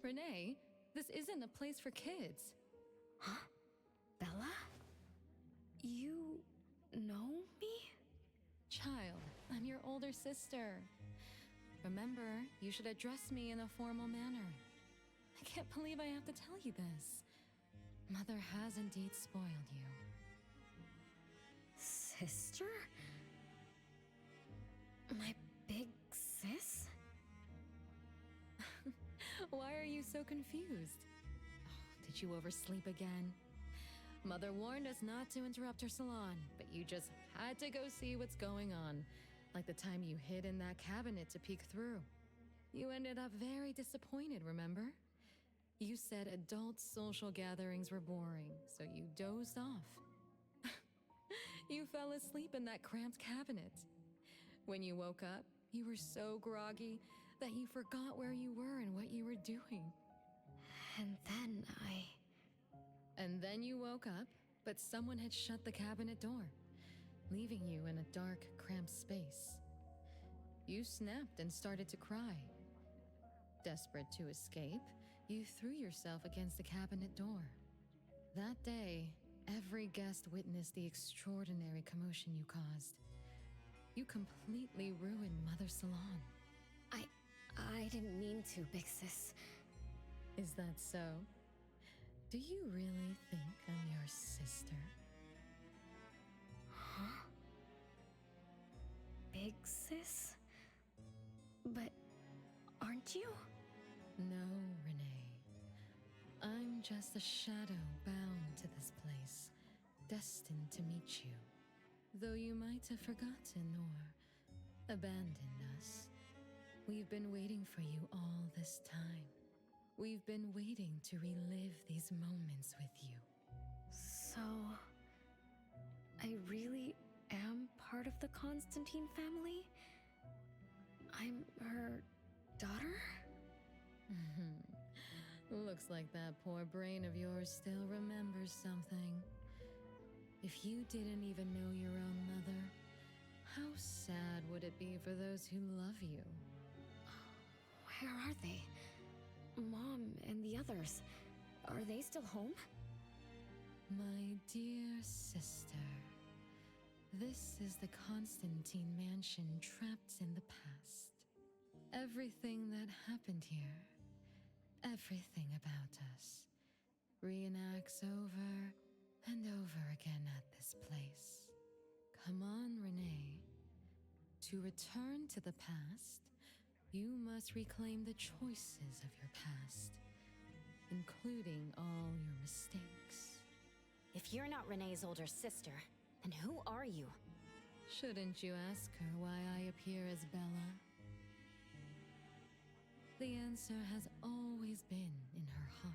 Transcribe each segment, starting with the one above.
Renee, this isn't a place for kids. Huh? Bella? You know me? Child, I'm your older sister. Remember, you should address me in a formal manner. I can't believe I have to tell you this. Mother has indeed spoiled you. Sister? My big sis? Why are you so confused? Oh, did you oversleep again? Mother warned us not to interrupt her salon, but you just had to go see what's going on. Like the time you hid in that cabinet to peek through. You ended up very disappointed, remember? You said adult social gatherings were boring, so you dozed off. You fell asleep in that cramped cabinet. When you woke up, you were so groggy that you forgot where you were and what you were doing. And then you woke up, but someone had shut the cabinet door, leaving you in a dark, cramped space. You snapped and started to cry. Desperate to escape, you threw yourself against the cabinet door. That day, every guest witnessed the extraordinary commotion you caused. You completely ruined Mother's salon. I didn't mean to, big sis. Is that so? Do you really think I'm your sister? Huh? Big sis? But aren't you? No, Renee. I'm just a shadow bound to this place, destined to meet you. Though you might have forgotten or abandoned us, we've been waiting for you all this time. We've been waiting to relive these moments with you. So, I really am part of the Constantine family? I'm her daughter? Looks like that poor brain of yours still remembers something. If you didn't even know your own mother, how sad would it be for those who love you? Where are they? Mom and the others, are they still home? My dear sister, this is the Constantine mansion trapped in the past. Everything that happened here, everything about us, reenacts over and over again at this place. Come on, Renee. To return to the past, you must reclaim the choices of your past, including all your mistakes. If you're not Renee's older sister, then who are you? Shouldn't you ask her why I appear as Bella? The answer has always been in her heart.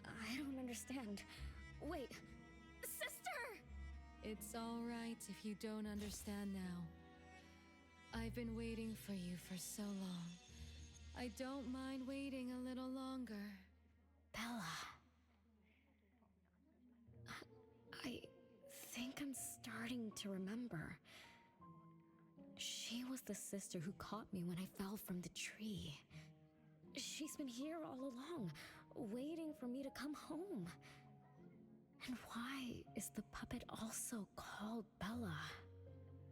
I don't understand. Wait, sister! It's all right if you don't understand now. I've been waiting for you for so long. I don't mind waiting a little longer. Bella. I think I'm starting to remember. She was the sister who caught me when I fell from the tree. She's been here all along, waiting for me to come home. And why is the puppet also called Bella?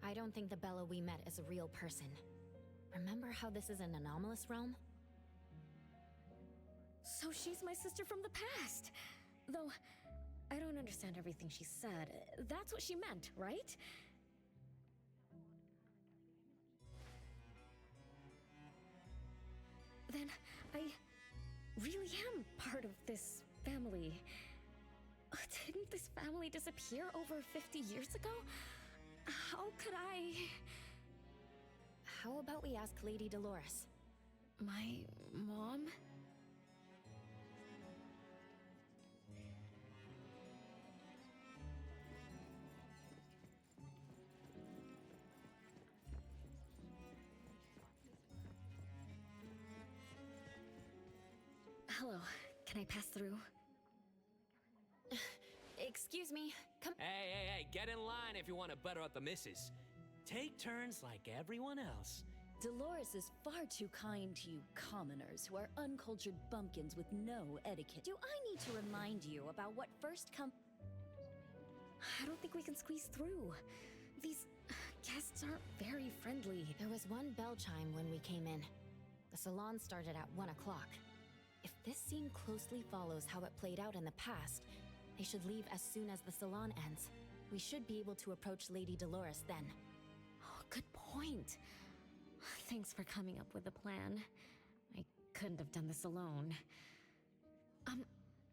I don't think the Bella we met is a real person. Remember how this is an anomalous realm? So she's my sister from the past. Though, I don't understand everything she said. That's what she meant, right? Then, I really am part of this family. Didn't this family disappear over 50 years ago? How could I... How about we ask Lady Dolores? My mom? Hello, can I pass through? Excuse me, come... Hey, get in line if you want to butter up the missus. Take turns like everyone else. Dolores is far too kind to you commoners who are uncultured bumpkins with no etiquette. Do I need to remind you about what first come... I don't think we can squeeze through. These guests aren't very friendly. There was one bell chime when we came in. The salon started at 1 o'clock. If this scene closely follows how it played out in the past, they should leave as soon as the salon ends. We should be able to approach Lady Dolores then. Oh, good point. Thanks for coming up with a plan. I couldn't have done this alone.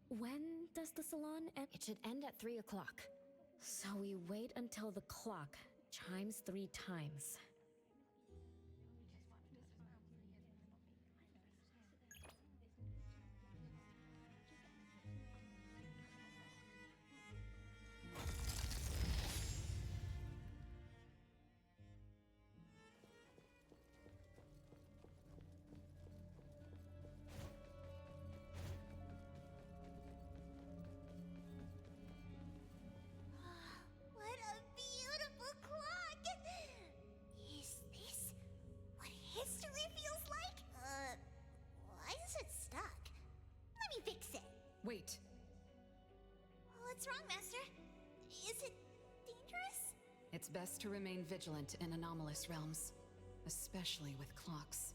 When does the salon end? It should end at 3 o'clock. So we wait until the clock chimes 3 times. What a beautiful clock! Is this what history feels like? Why is it stuck? Let me fix it. Wait. What's wrong, Master? Is it dangerous? It's best to remain vigilant in anomalous realms, especially with clocks.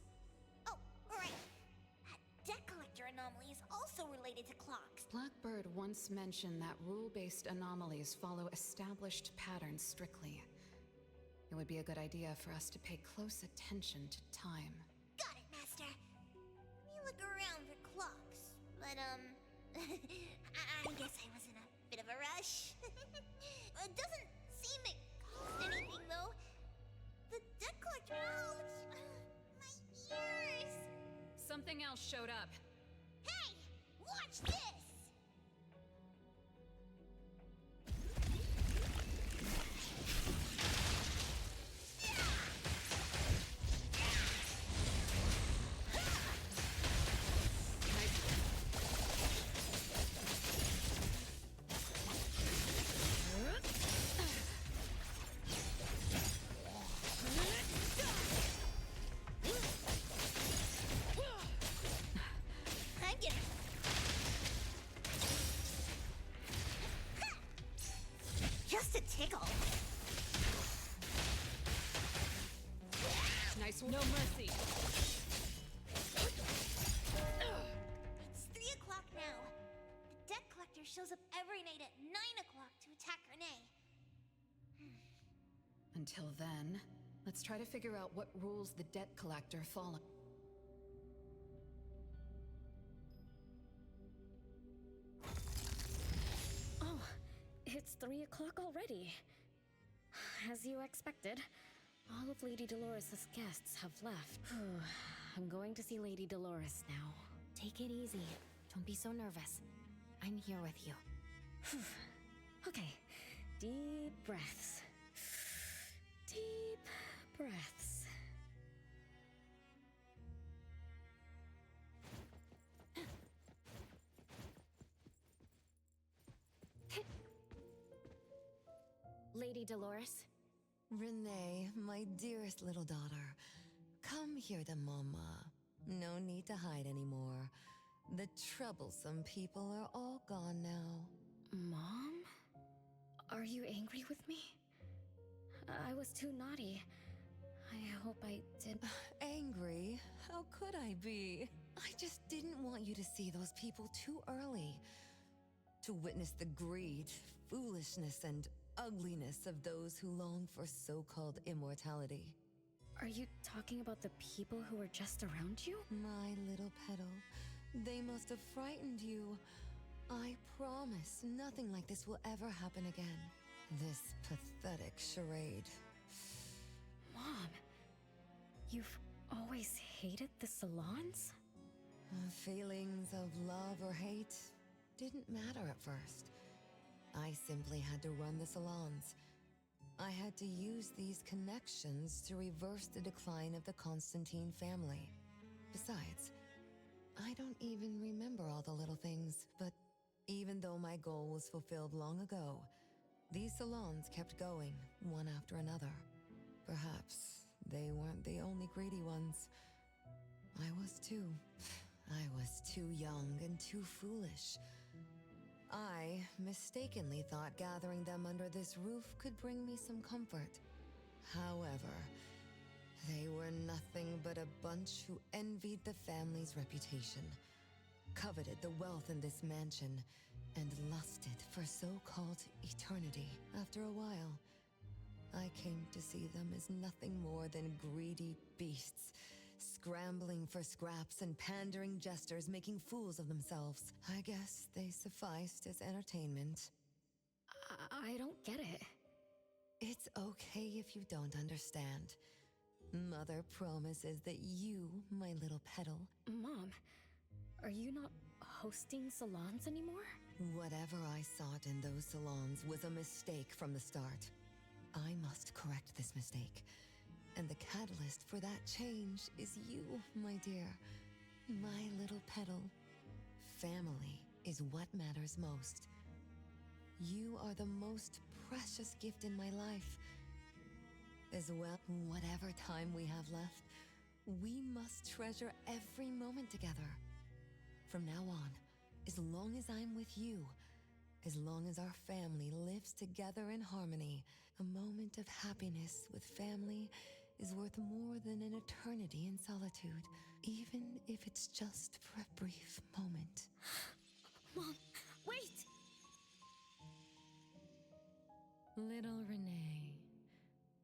Oh, right. That debt collector anomaly is also related to clocks. Blackbird once mentioned that rule-based anomalies follow established patterns strictly. It would be a good idea for us to pay close attention to time. Got it, Master. Let me look around for clocks. But, I guess I was in a bit of a rush. It doesn't seem it cost anything, though. The debt collector... my ears! Something else showed up. Hey! Watch this! I'm getting... Just a tickle. Nice one. No mercy. It's 3 o'clock now. The debt collector shows up every night at 9 o'clock to attack Renee. Until then, let's try to figure out what rules the debt collector follows. Oh, it's 3 o'clock already. As you expected, all of Lady Dolores' guests have left. I'm going to see Lady Dolores now. Take it easy. Don't be so nervous. I'm here with you. Okay, deep breaths. Deep breaths. Lady Dolores? Renee, my dearest little daughter, come here to Mama. No need to hide anymore. The troublesome people are all gone now. Mom? Are you angry with me? I was too naughty. I hope I did. Angry? How could I be? I just didn't want you to see those people too early. To witness the greed, foolishness, and ugliness of those who long for so-called immortality. Are you talking about the people who were just around you? My little petal, they must have frightened you. I promise nothing like this will ever happen again. This pathetic charade. Mom, you've always hated the salons? Feelings of love or hate didn't matter at first. I simply had to run the salons. I had to use these connections to reverse the decline of the Constantine family. Besides, I don't even remember all the little things, but even though my goal was fulfilled long ago, these salons kept going, one after another. Perhaps they weren't the only greedy ones. I was too. I was too young and too foolish. I mistakenly thought gathering them under this roof could bring me some comfort. However, they were nothing but a bunch who envied the family's reputation, coveted the wealth in this mansion, and lusted for so-called eternity. After a while, I came to see them as nothing more than greedy beasts, scrambling for scraps and pandering jesters making fools of themselves. I guess they sufficed as entertainment. I don't get it. It's okay if you don't understand. Mother promises that you, my little petal... Mom, are you not hosting salons anymore? Whatever I sought in those salons was a mistake from the start. I must correct this mistake. And the catalyst for that change is you, my dear. My little petal. Family is what matters most. You are the most precious gift in my life. As well, whatever time we have left, we must treasure every moment together. From now on, as long as I'm with you, as long as our family lives together in harmony, a moment of happiness with family is worth more than an eternity in solitude, even if it's just for a brief moment. Mom, wait! Little Renee,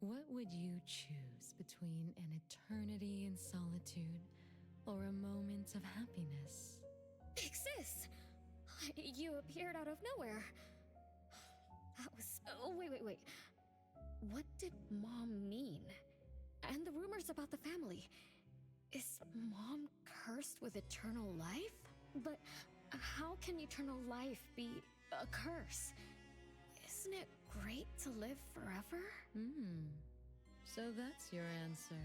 what would you choose between an eternity in solitude or a moment of happiness? Sis! You appeared out of nowhere. That was... Oh, wait. What did Mom mean? And the rumors about the family. Is Mom cursed with eternal life? But how can eternal life be a curse? Isn't it great to live forever? So that's your answer.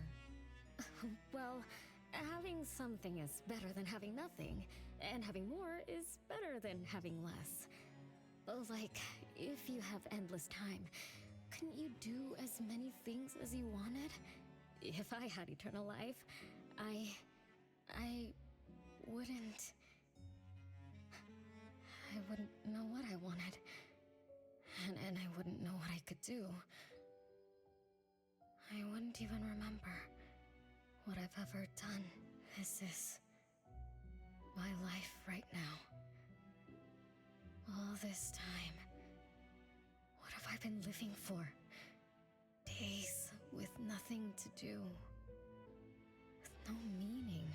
Well, having something is better than having nothing, and having more is better than having less. Like, if you have endless time, couldn't you do as many things as you wanted? If I had eternal life, I wouldn't know what I wanted. And I wouldn't know what I could do. I wouldn't even remember what I've ever done. This is my life right now. All this time. What have I been living for? Days with nothing to do. With no meaning.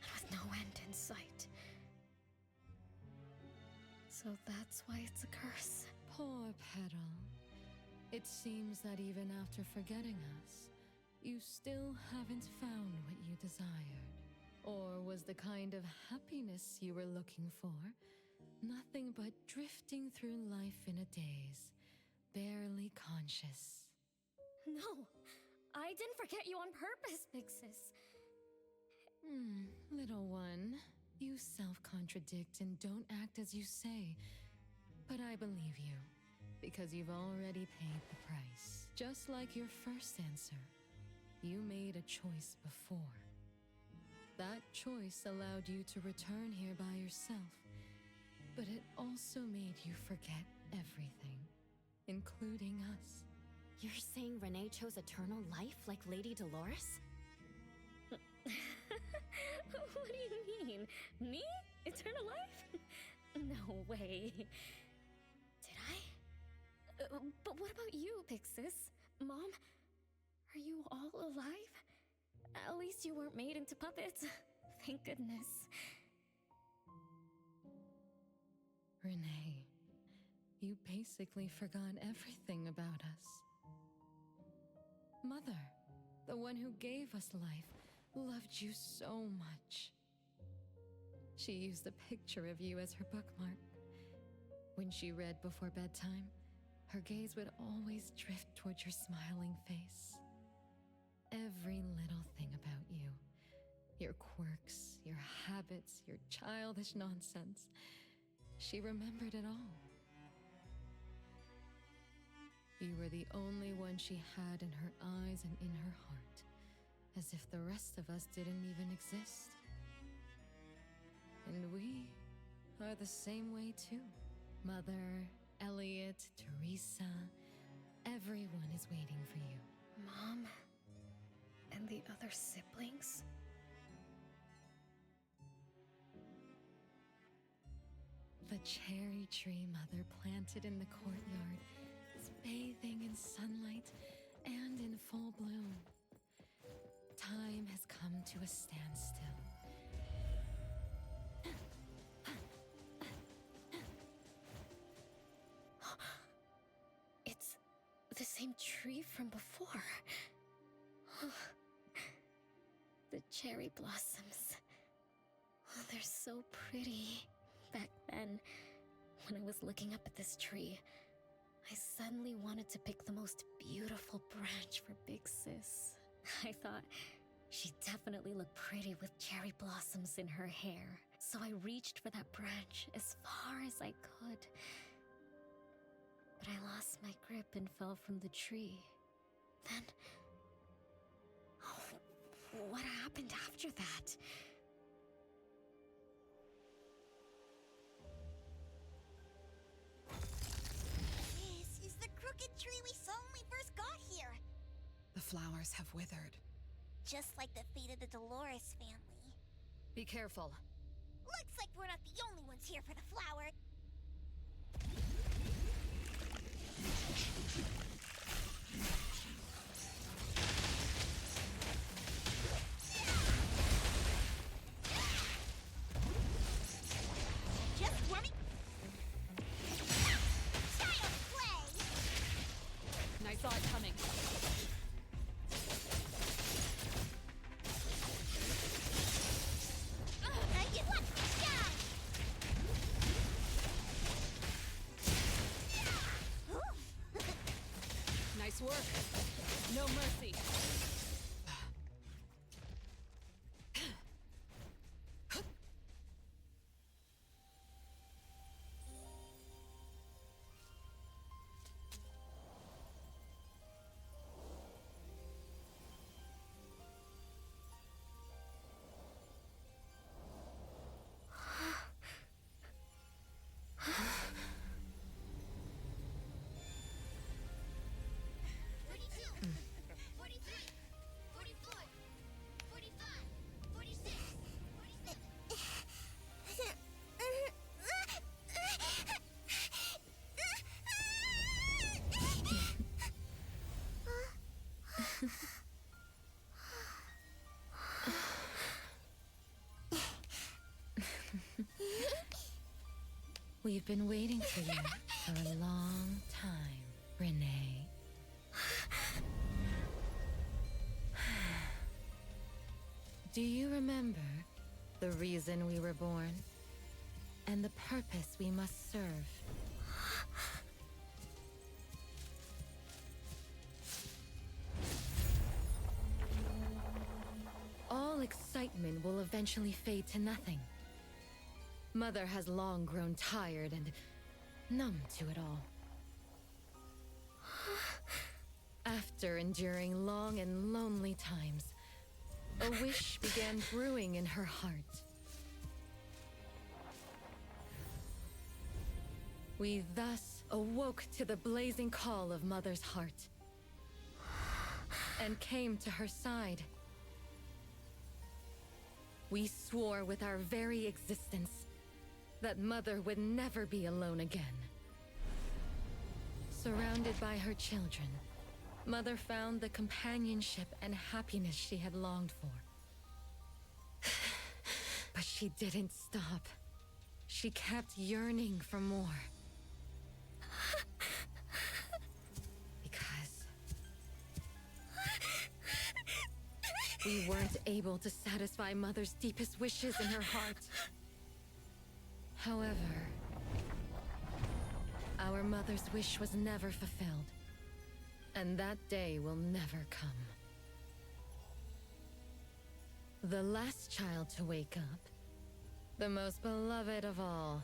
And with no end in sight. So that's why it's a curse. Poor Petal. It seems that even after forgetting us, you still haven't found what you desired. Or was the kind of happiness you were looking for nothing but drifting through life in a daze, barely conscious? No, I didn't forget you on purpose, Big Sis. Little one, you self-contradict and don't act as you say. But I believe you, because you've already paid the price. Just like your first answer, you made a choice before. That choice allowed you to return here by yourself, but it also made you forget everything, including us. You're saying Renee chose eternal life like Lady Dolores? What do you mean? Me? Eternal life? No way. Did I? But what about you, Big Sis? Mom? Are you all alive? At least you weren't made into puppets. Thank goodness. Renee, you basically forgot everything about us. Mother, the one who gave us life, loved you so much. She used a picture of you as her bookmark. When she read before bedtime, her gaze would always drift towards your smiling face. Every little thing about you, your quirks, your habits, your childish nonsense, she remembered it all. You were the only one she had in her eyes and in her heart, as if the rest of us didn't even exist. And we are the same way too. Mother, Elliot, Teresa, everyone is waiting for you. Mom? And the other siblings? The cherry tree Mother planted in the courtyard is bathing in sunlight and in full bloom. Time has come to a standstill. It's the same tree from before. The cherry blossoms. Oh, they're so pretty. Back then, when I was looking up at this tree, I suddenly wanted to pick the most beautiful branch for Big Sis. I thought she'd definitely look pretty with cherry blossoms in her hair. So I reached for that branch as far as I could. But I lost my grip and fell from the tree. Then... oh, what happened after that? This is the crooked tree we saw when we first got here. The flowers have withered. Just like the fate of the Dolores family. Be careful. Looks like we're not the only ones here for the flower. Just let me... Child's play! I saw it coming. You want to die? Nice work. No mercy. We've been waiting for you for a long time, Renee. Do you remember the reason we were born and the purpose we must serve? All excitement will eventually fade to nothing. Mother has long grown tired and numb to it all. After enduring long and lonely times, a wish began brewing in her heart. We thus awoke to the blazing call of Mother's heart and came to her side. We swore with our very existence that Mother would never be alone again. Surrounded by her children, Mother found the companionship and happiness she had longed for. But she didn't stop. She kept yearning for more. Because we weren't able to satisfy Mother's deepest wishes in her heart. However, our mother's wish was never fulfilled, and that day will never come. The last child to wake up, the most beloved of all,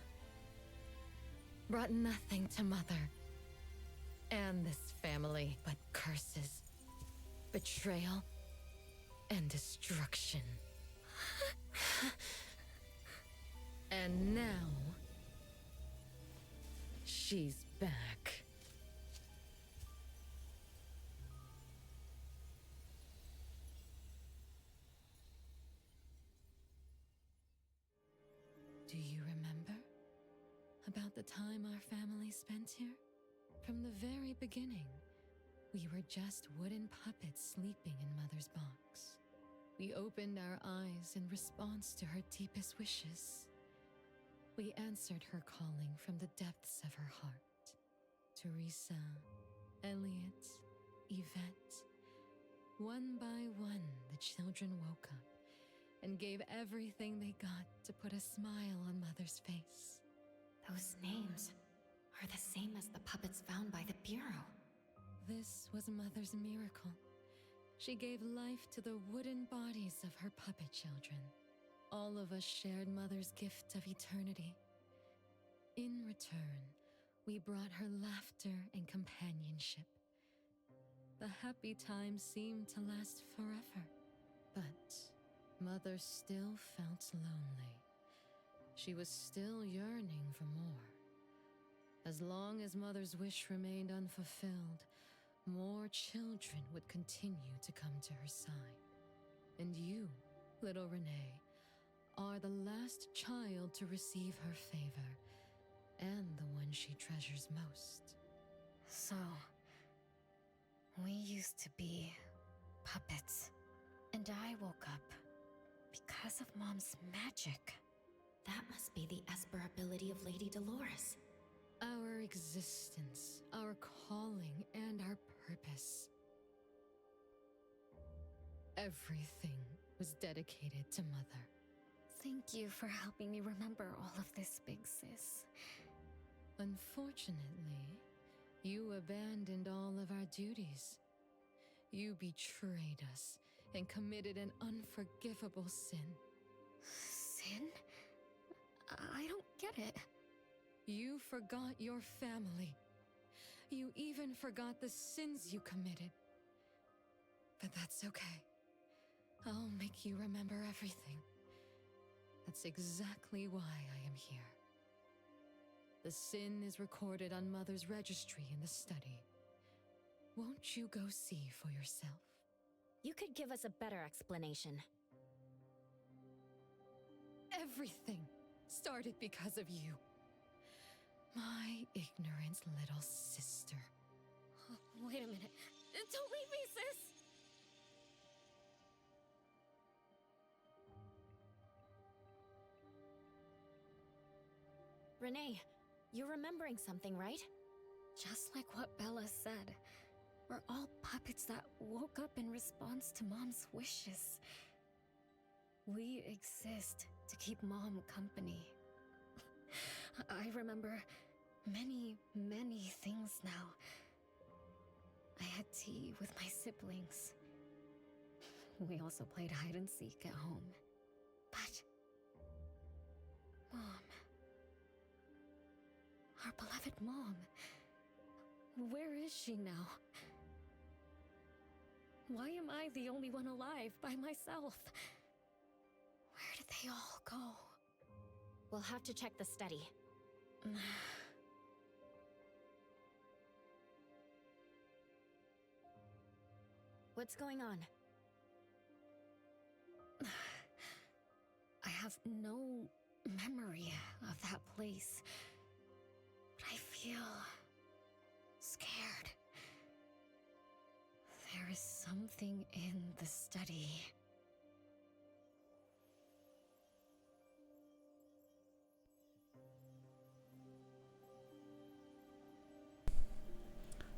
brought nothing to Mother, and this family, but curses, betrayal, and destruction. And now, she's back. Do you remember about the time our family spent here? From the very beginning, we were just wooden puppets sleeping in Mother's box. We opened our eyes in response to her deepest wishes. We answered her calling from the depths of her heart. Teresa, Elliot, Yvette. One by one, the children woke up and gave everything they got to put a smile on Mother's face. Those names are the same as the puppets found by the Bureau. This was Mother's miracle. She gave life to the wooden bodies of her puppet children. All of us shared Mother's gift of eternity. In return, we brought her laughter and companionship. The happy times seemed to last forever. But Mother still felt lonely. She was still yearning for more. As long as Mother's wish remained unfulfilled, more children would continue to come to her side. And you, little Renee, are the last child to receive her favor, and the one she treasures most. So, we used to be puppets, and I woke up because of Mom's magic. That must be the Esper ability of Lady Dolores. Our existence, our calling, and our purpose. Everything was dedicated to Mother. Thank you for helping me remember all of this, Big Sis. Unfortunately, you abandoned all of our duties. You betrayed us and committed an unforgivable sin. Sin? I don't get it. You forgot your family. You even forgot the sins you committed. But that's okay. I'll make you remember everything. That's exactly why I am here. The sin is recorded on Mother's registry in the study. Won't you go see for yourself? You could give us a better explanation. Everything started because of you. My ignorant little sister. Oh, wait a minute. Don't leave me, sis! Renee, you're remembering something, right? Just like what Bella said, we're all puppets that woke up in response to Mom's wishes. We exist to keep Mom company. I remember many, many things now. I had tea with my siblings. We also played hide and seek at home. But Mom, our beloved Mom, where is she now? Why am I the only one alive by myself? Where did they all go? We'll have to check the study. What's going on? I have no memory of that place, but I feel scared. There is something in the study.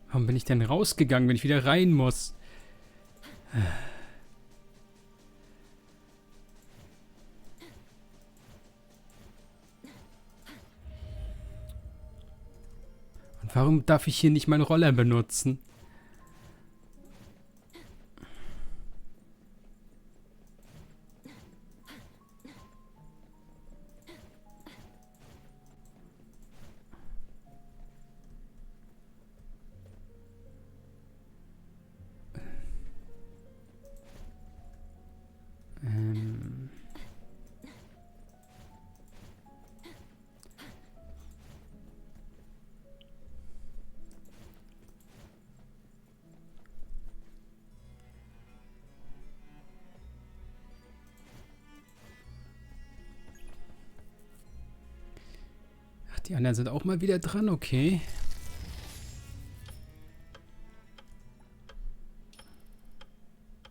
Warum bin ich denn rausgegangen, wenn ich wieder rein muss? Und warum darf ich hier nicht meinen Roller benutzen? Die anderen sind auch mal wieder dran, okay.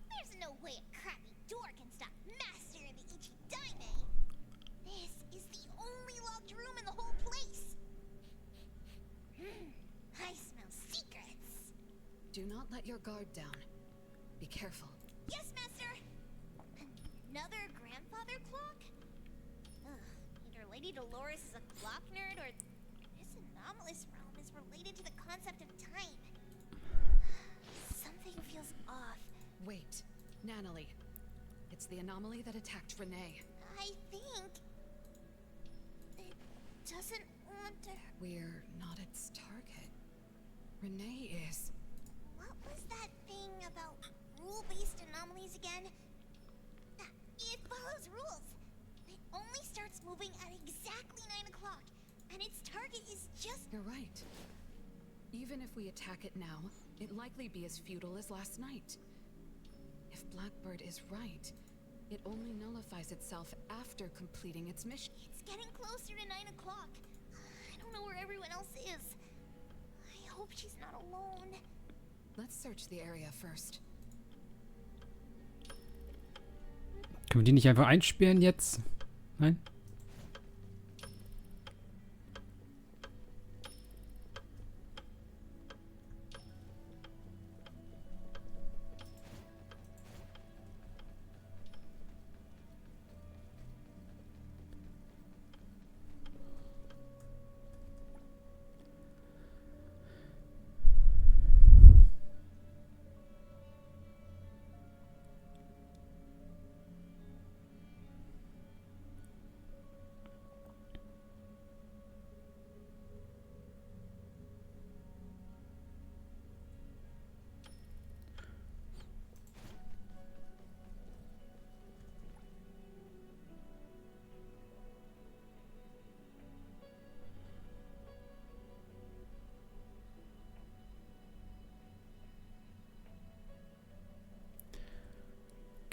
There's no way a crappy door can stop Master and the itchy deine. This is the only locked room in the whole place. I smell secrets. Do not let your guard down. Be careful. Yes, Master. Another grandfather clock? Ugh, either Lady Dolores is a clock nerd or this anomalous realm is related to the concept of time. Something feels off. Wait, Natalie. It's the anomaly that attacked Renee. I think it doesn't want to. We're not its target. Renee is. What was that thing about rule-based anomalies again? It follows rules. It only starts moving at exactly 9 o'clock, and its target is just. You're right. Even if we attack it now, it'd likely be as futile as last night. If Blackbird is right, it only nullifies itself after completing its mission. It's getting closer to 9 o'clock. I don't know where everyone else is. I hope she's not alone. Let's search the area first. Können wir die nicht einfach einsperren jetzt? Nein?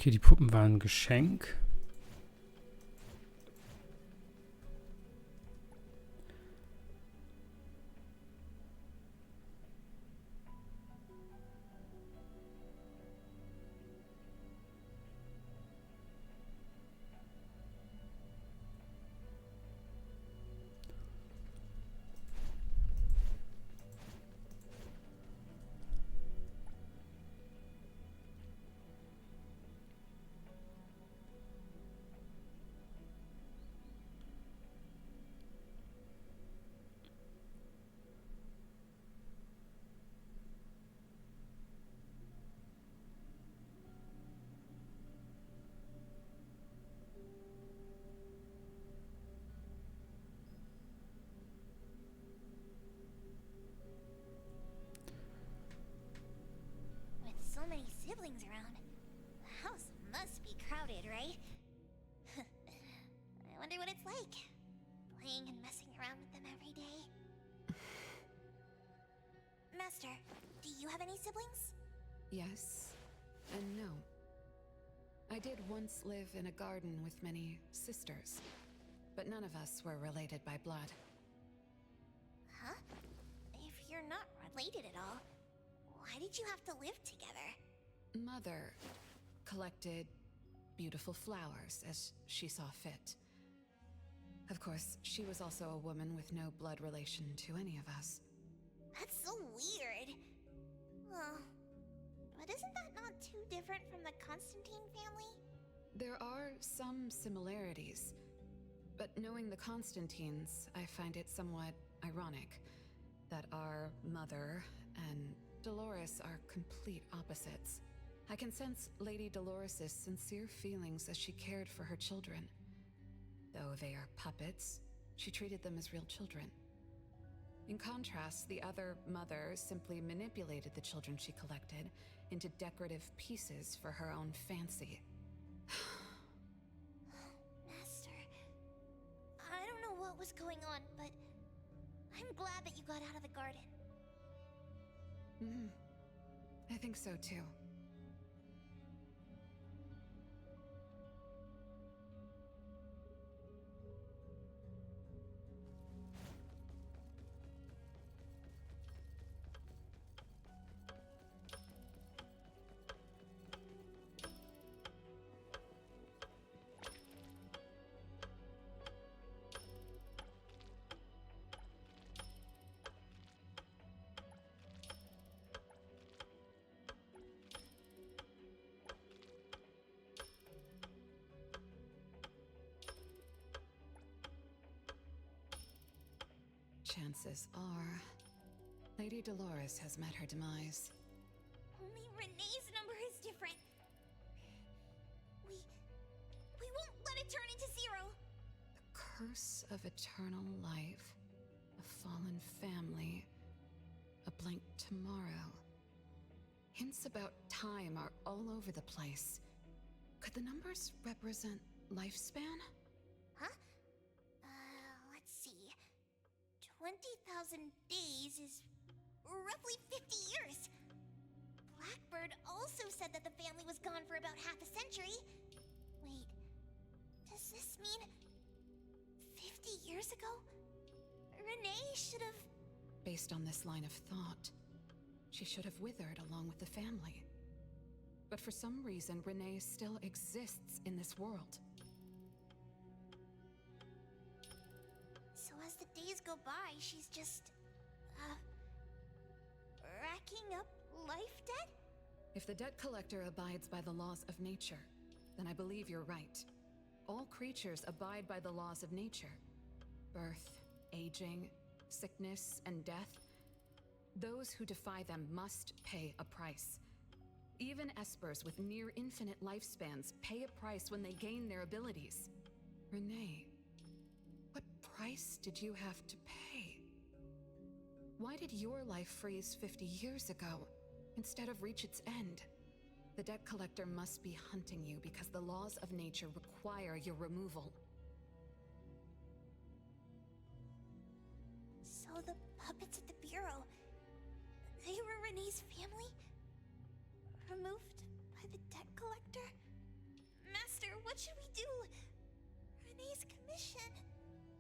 Okay, die Puppen waren ein Geschenk. With so many siblings around, the house must be crowded, right? I wonder what it's like, playing and messing around with them every day. Master, do you have any siblings? Yes and no. I did once live in a garden with many sisters, but none of us were related by blood. Huh? If you're not related at all, why did you have to live together? Mother collected beautiful flowers as she saw fit. Of course, she was also a woman with no blood relation to any of us. That's so weird. Well, but isn't that not too different from the Constantine family? There are some similarities, but knowing the Constantines, I find it somewhat ironic that our mother and Dolores are complete opposites. I can sense Lady Dolores' sincere feelings as she cared for her children. Though they are puppets, she treated them as real children. In contrast, the other mother simply manipulated the children she collected into decorative pieces for her own fancy. Master, I don't know what was going on, but I'm glad that you got out of the garden. I think so too. chances are Lady Dolores has met her demise. Only Renee's number is different. We won't let it turn into zero. The curse of eternal life, a fallen family, a blank tomorrow. Hints about time are all over the place. Could the numbers represent lifespan? Huh? Let's see. 20,000 days is roughly 50 years. Blackbird also said that the family was gone for about half a century. Wait, does this mean 50 years ago, Renee should have... Based on this line of thought, she should have withered along with the family. But for some reason, Renee still exists in this world. So as the days go by, she's just... racking up life debt? If the debt collector abides by the laws of nature, then I believe you're right. All creatures abide by the laws of nature. Birth, aging, sickness, and death. Those who defy them must pay a price. Even espers with near infinite lifespans pay a price when they gain their abilities. Renee, what price did you have to pay? Why did your life freeze 50 years ago, instead of reach its end? The debt collector must be hunting you because the laws of nature require your removal. So the puppets at the Bureau, they were Renee's family? Removed by the debt collector? Master, what should we do? Renee's commission.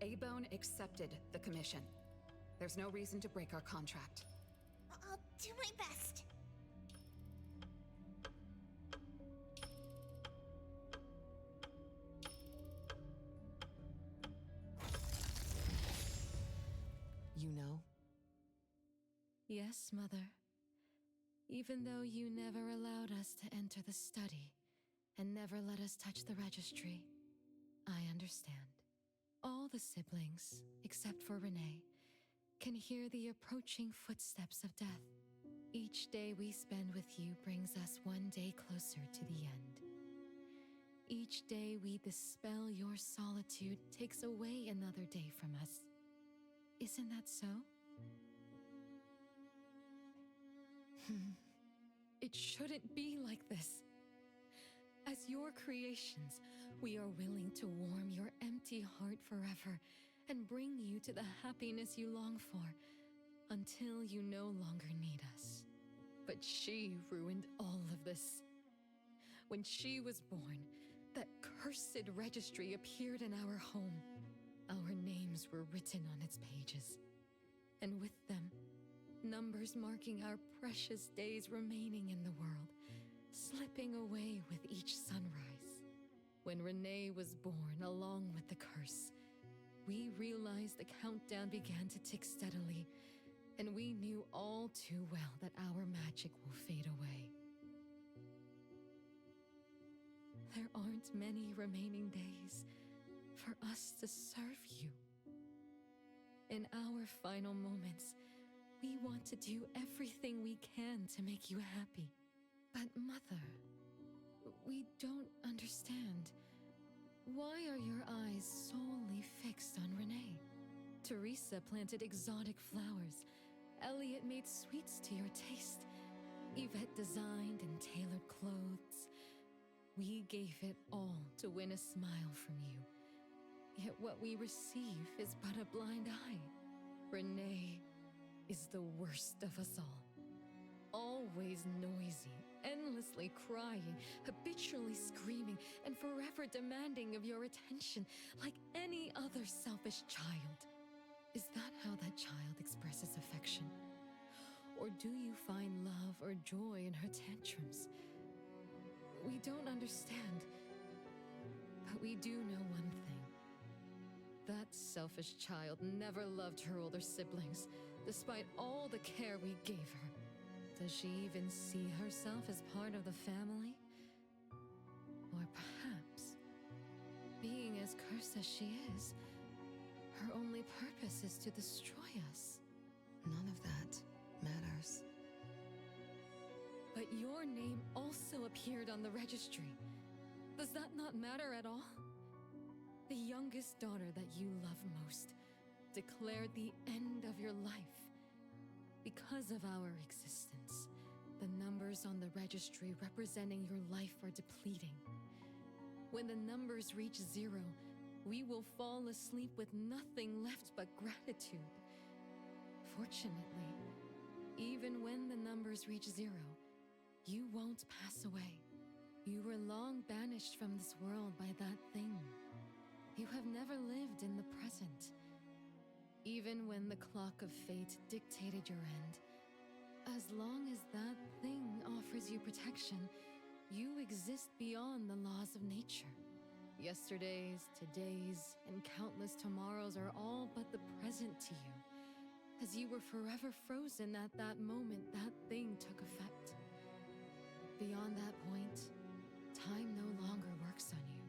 Eibon accepted the commission. There's no reason to break our contract. I'll do my best. You know? Yes, Mother. Even though you never allowed us to enter the study and never let us touch the registry, I understand. All the siblings, except for Renee, can hear the approaching footsteps of death. Each day we spend with you brings us one day closer to the end. Each day we dispel your solitude takes away another day from us. Isn't that so? It shouldn't be like this. As your creations, we are willing to warm your empty heart forever and bring you to the happiness you long for until you no longer need us. But she ruined all of this. When she was born, that cursed registry appeared in our home. Our names were written on its pages, and with them, numbers marking our precious days remaining in the world, slipping away with each sunrise. When Renee was born along with the curse, we realized the countdown began to tick steadily, and we knew all too well that our magic will fade away. There aren't many remaining days for us to serve you. In our final moments, we want to do everything we can to make you happy. But Mother, we don't understand. Why are your eyes solely fixed on Renee? Teresa planted exotic flowers. Elliot made sweets to your taste. Yvette designed and tailored clothes. We gave it all to win a smile from you. Yet what we receive is but a blind eye. Renee is the worst of us all. Always noisy, endlessly crying, habitually screaming, and forever demanding of your attention like any other selfish child. Is that how that child expresses affection? Or do you find love or joy in her tantrums? We don't understand, but we do know one thing. That selfish child never loved her older siblings, despite all the care we gave her. Does she even see herself as part of the family? Or perhaps, being as cursed as she is, Her only purpose is to destroy us. None of that matters. But your name also appeared on the registry. Does that not matter at all? The youngest daughter that you love most declared the end of your life. Because of our existence, the numbers on the registry representing your life are depleting. When the numbers reach 0, we will fall asleep with nothing left but gratitude. Fortunately, even when the numbers reach 0, you won't pass away. You were long banished from this world by that thing. You have never lived in the present. Even when the clock of fate dictated your end, as long as that thing offers you protection, you exist beyond the laws of nature. Yesterdays, todays, and countless tomorrows are all but the present to you, as you were forever frozen at that moment that thing took effect. Beyond that point, time no longer works on you.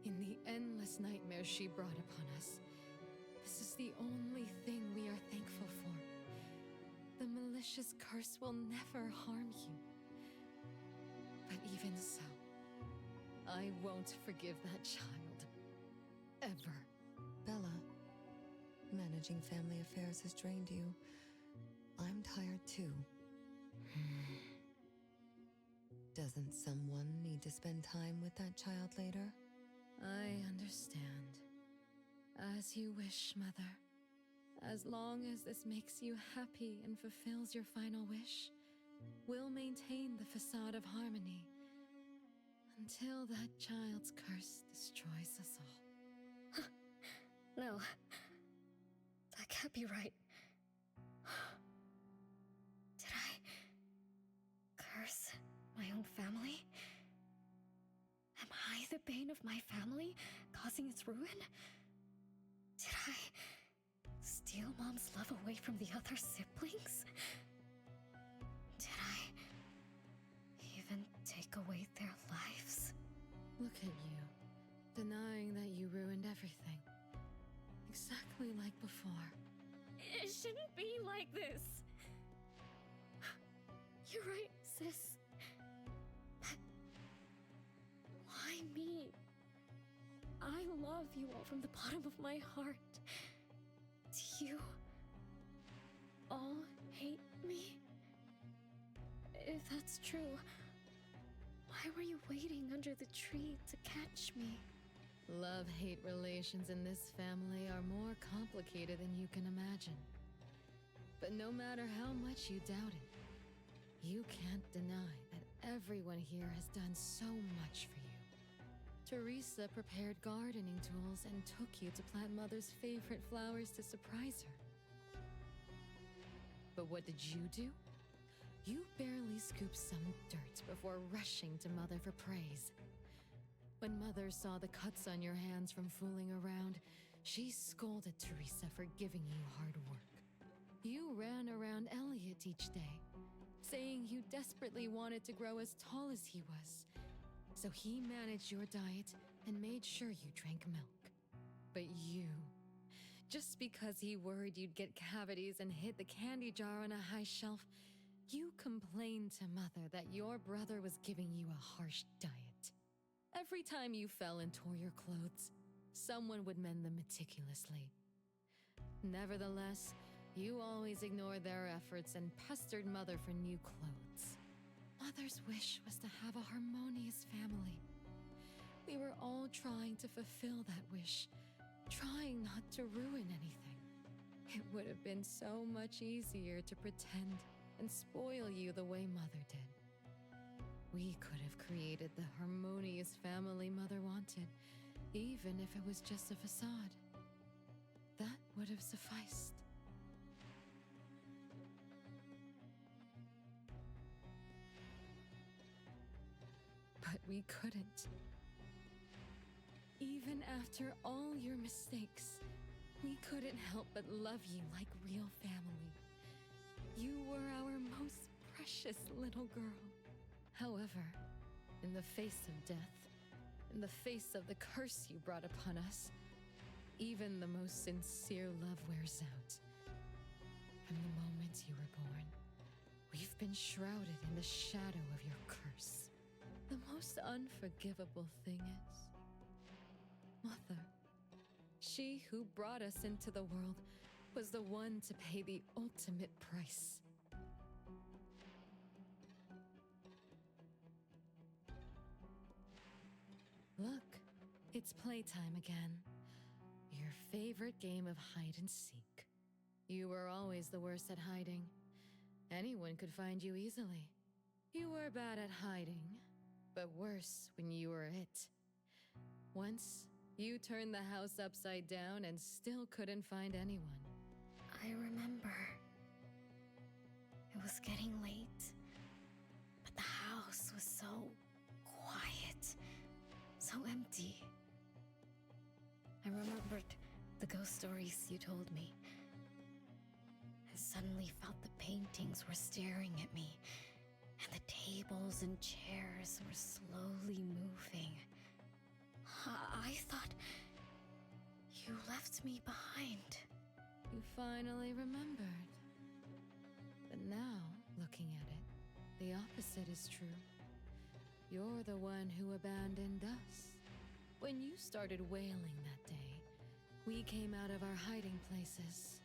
In the endless nightmares she brought upon us, this is the only thing we are thankful for. The malicious curse will never harm you. But even so, I won't forgive that child. Ever. Bella, managing family affairs has drained you. I'm tired too. Doesn't someone need to spend time with that child later? I understand. As you wish, Mother. As long as this makes you happy and fulfills your final wish, we'll maintain the facade of harmony until that child's curse destroys us all. No. That can't be right. Did I curse my own family? Am I the bane of my family, causing its ruin? Did I steal Mom's love away from the other siblings? Did I even take away their lives? Look at you, denying that you ruined everything. Exactly like before. It shouldn't be like this. You're right, sis. But why me? I love you all from the bottom of my heart. Do you all hate me? If that's true, why were you waiting under the tree to catch me? Love-hate relations in this family are more complicated than you can imagine. But no matter how much you doubt it, you can't deny that everyone here has done so much for you. Teresa prepared gardening tools and took you to plant Mother's favorite flowers to surprise her. But what did you do? You barely scooped some dirt before rushing to Mother for praise. When Mother saw the cuts on your hands from fooling around, she scolded Teresa for giving you hard work. You ran around Elliot each day, saying you desperately wanted to grow as tall as he was. So he managed your diet and made sure you drank milk. But you, just because he worried you'd get cavities and hid the candy jar on a high shelf, you complained to Mother that your brother was giving you a harsh diet. Every time you fell and tore your clothes, someone would mend them meticulously. Nevertheless, you always ignored their efforts and pestered Mother for new clothes. Mother's wish was to have a harmonious family. We were all trying to fulfill that wish, trying not to ruin anything. It would have been so much easier to pretend and spoil you the way Mother did. We could have created the harmonious family Mother wanted, even if it was just a facade. That would have sufficed. But we couldn't. Even after all your mistakes, we couldn't help but love you like real family. You were our most precious little girl. However, in the face of death, in the face of the curse you brought upon us, even the most sincere love wears out. From the moment you were born, we've been shrouded in the shadow of your curse. The most unforgivable thing is, Mother, she who brought us into the world, was the one to pay the ultimate price. Look, it's playtime again. Your favorite game of hide and seek. You were always the worst at hiding. Anyone could find you easily. You were bad at hiding, but worse when you were it. Once, you turned the house upside down and still couldn't find anyone. I remember. It was getting late, but the house was so quiet, so empty. I remembered the ghost stories you told me. I suddenly felt the paintings were staring at me, and the tables and chairs were slowly moving. I thought you left me behind. You finally remembered. But now, looking at it, the opposite is true. You're the one who abandoned us. When you started wailing that day, we came out of our hiding places.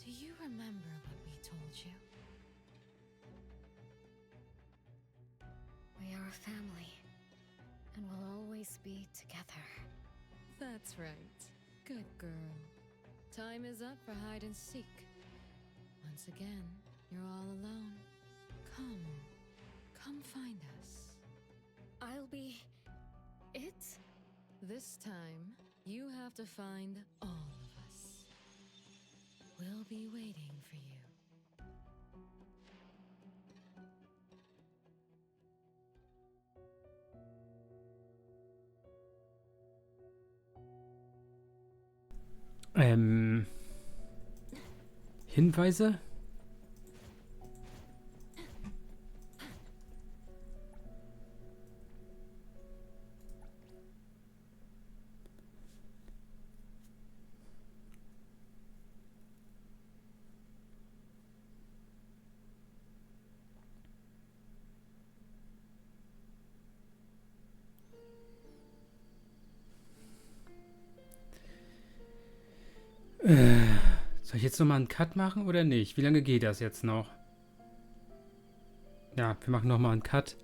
Do you remember what we told you? We are a family, and we'll always be together. That's right. Good girl. Time is up for hide and seek. Once again, you're all alone. Come find us. I'll be it? This time, you have to find all of us. We'll be waiting for you. Hinweise? Soll ich jetzt nochmal einen Cut machen oder nicht? Wie lange geht das jetzt noch? Ja, wir machen nochmal einen Cut.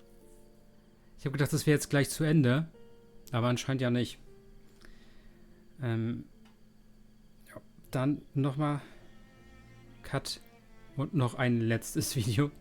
Ich habe gedacht, das wäre jetzt gleich zu Ende. Aber anscheinend ja nicht. Ja, dann nochmal Cut und noch ein letztes Video.